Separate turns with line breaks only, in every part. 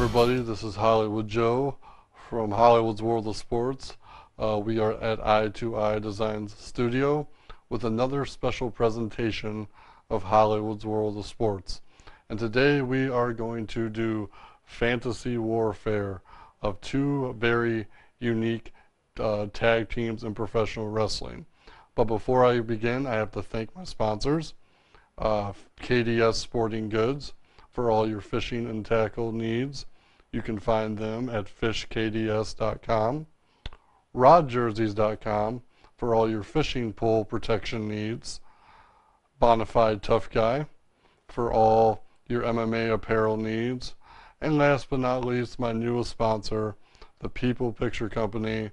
everybody, this is Hollywood Joe from Hollywood's World of Sports. We are at Eye to Eye Designs Studio with another special presentation of Hollywood's World of Sports. And today we are going to do fantasy warfare of two very unique tag teams in professional wrestling. But before I begin, I have to thank my sponsors, KDS Sporting Goods, for all your fishing and tackle needs. You can find them at fishkds.com. Rodjerseys.com for all your fishing pole protection needs. Bonafide Tough Guy for all your MMA apparel needs. And last but not least, my newest sponsor, the People Picture Company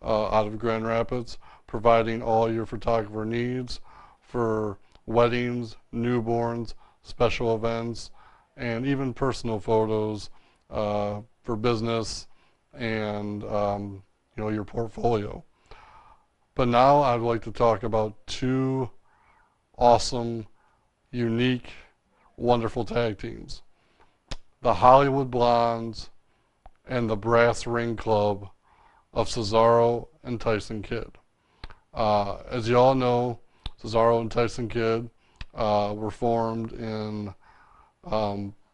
out of Grand Rapids, providing all your photographer needs for weddings, newborns, special events, and even personal photos for business and your portfolio. But now I'd like to talk about two awesome, unique, wonderful tag teams. The Hollywood Blondes and the Brass Ring Club of Cesaro and Tyson Kidd. As you all know, Cesaro and Tyson Kidd were formed in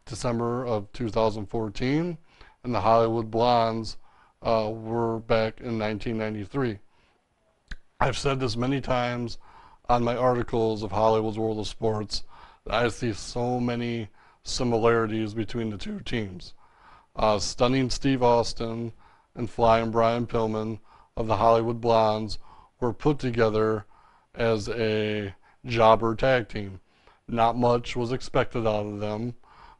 December of 2014, and the Hollywood Blondes were back in 1993. I've said this many times on my articles of Hollywood's World of Sports that I see so many similarities between the two teams. Stunning Steve Austin and Flying Brian Pillman of the Hollywood Blondes were put together as a jobber tag team. Not much was expected out of them.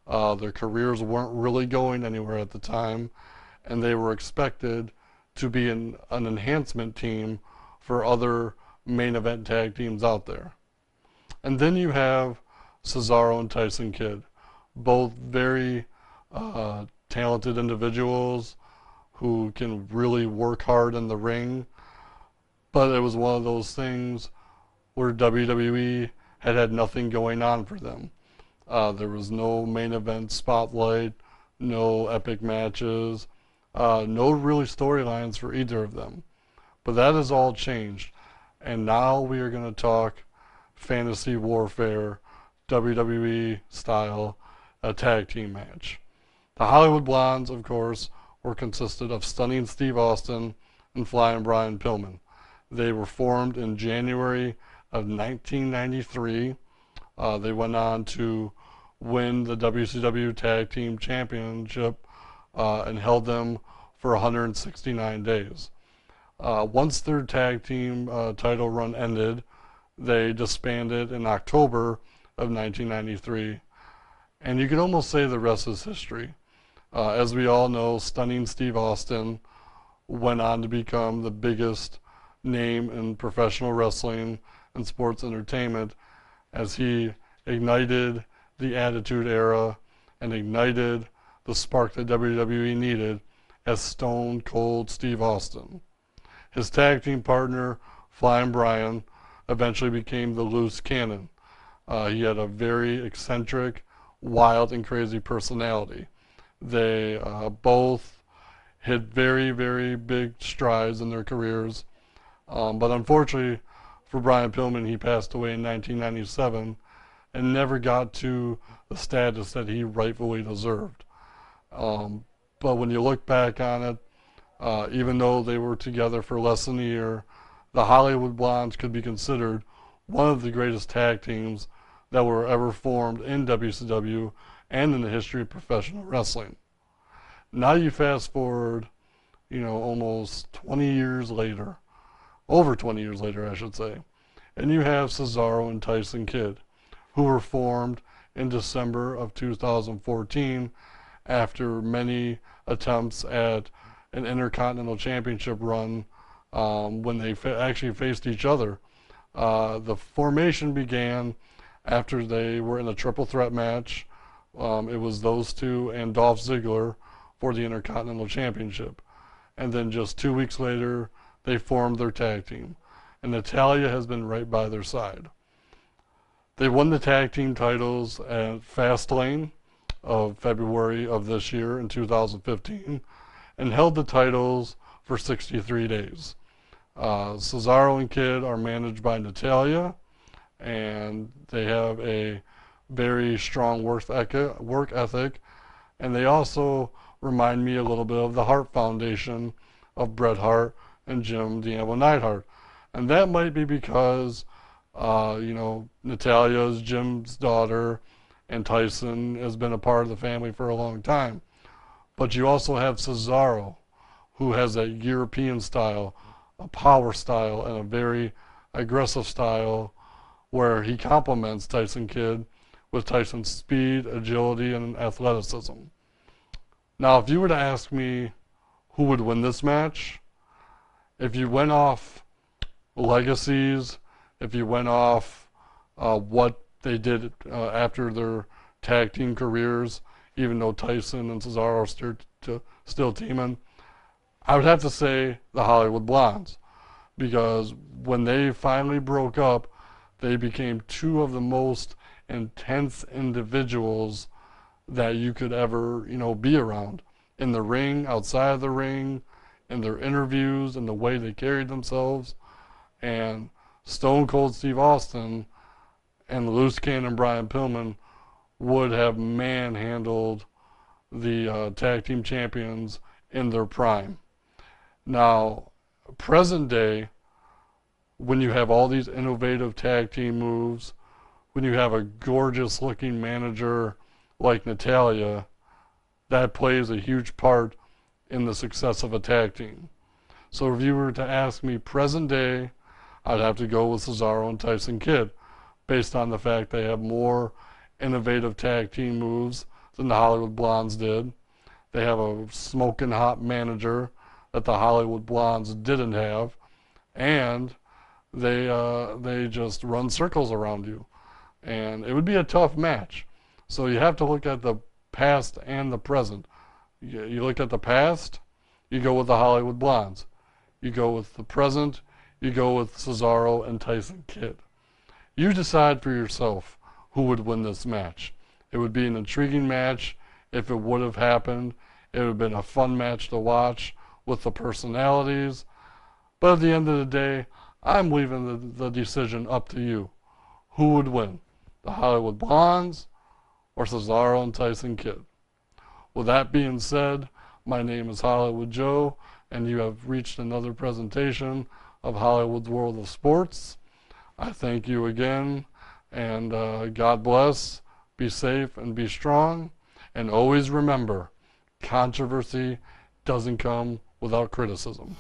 Their careers weren't really going anywhere at the time, and they were expected to be an enhancement team for other main event tag teams out there. And then you have Cesaro and Tyson Kidd, both very talented individuals who can really work hard in the ring, but it was one of those things where WWE had nothing going on for them. There was no main event spotlight, no epic matches, no really storylines for either of them. But that has all changed, and now we are going to talk fantasy warfare, WWE style, a tag team match. The Hollywood Blondes, of course, were consisted of Stunning Steve Austin and Flying Brian Pillman. They were formed in January of 1993. They went on to win the WCW Tag Team Championship and held them for 169 days. Once their tag team title run ended, they disbanded in October of 1993. And you could almost say the rest is history. As we all know, Stunning Steve Austin went on to become the biggest name in professional wrestling and sports entertainment as he ignited the Attitude Era and ignited the spark that WWE needed as Stone Cold Steve Austin. His tag team partner, Flying Brian, eventually became the Loose Cannon. He had a very eccentric, wild, and crazy personality. They both hit very, very big strides in their careers, but unfortunately for Brian Pillman, he passed away in 1997 and never got to the status that he rightfully deserved. But when you look back on it, even though they were together for less than a year, the Hollywood Blondes could be considered one of the greatest tag teams that were ever formed in WCW and in the history of professional wrestling. Now you fast forward, almost 20 years later, over 20 years later, I should say, and you have Cesaro and Tyson Kidd, who were formed in December of 2014 after many attempts at an Intercontinental Championship run when they actually faced each other. The formation began after they were in a triple threat match. It was those two and Dolph Ziggler for the Intercontinental Championship. And then just 2 weeks later, they formed their tag team. And Natalya has been right by their side. They won the tag team titles at Fastlane of February of this year in 2015 and held the titles for 63 days. Cesaro and Kidd are managed by Natalya, and they have a very strong work ethic, and they also remind me a little bit of the Hart Foundation of Bret Hart and Jim the Anvil Neidhart. And that might be because, Natalya is Jim's daughter, and Tyson has been a part of the family for a long time. But you also have Cesaro, who has that European style, a power style, and a very aggressive style where he complements Tyson Kidd with Tyson's speed, agility, and athleticism. Now, if you were to ask me who would win this match, if you went off legacies, if you went off what they did after their tag team careers, even though Tyson and Cesaro are still teaming, I would have to say the Hollywood Blondes, because when they finally broke up, they became two of the most intense individuals that you could ever, be around. In the ring, outside of the ring, in their interviews, and the way they carried themselves. And Stone Cold Steve Austin and Loose Cannon Brian Pillman would have manhandled the tag team champions in their prime. Now, present day, when you have all these innovative tag team moves, when you have a gorgeous looking manager like Natalya, that plays a huge part in the success of a tag team. So if you were to ask me present day, I'd have to go with Cesaro and Tyson Kidd, based on the fact they have more innovative tag team moves than the Hollywood Blondes did. They have a smoking hot manager that the Hollywood Blondes didn't have, and they just run circles around you, and it would be a tough match. So you have to look at the past and the present. You look at the past, you go with the Hollywood Blondes. You go with the present, you go with Cesaro and Tyson Kidd. You decide for yourself who would win this match. It would be an intriguing match if it would have happened. It would have been a fun match to watch with the personalities. But at the end of the day, I'm leaving the decision up to you. Who would win? The Hollywood Blondes or Cesaro and Tyson Kidd? With that being said, my name is Hollywood Joe, and you have reached another presentation of Hollywood's World of Sports. I thank you again, and God bless, be safe, and be strong. And always remember, controversy doesn't come without criticism.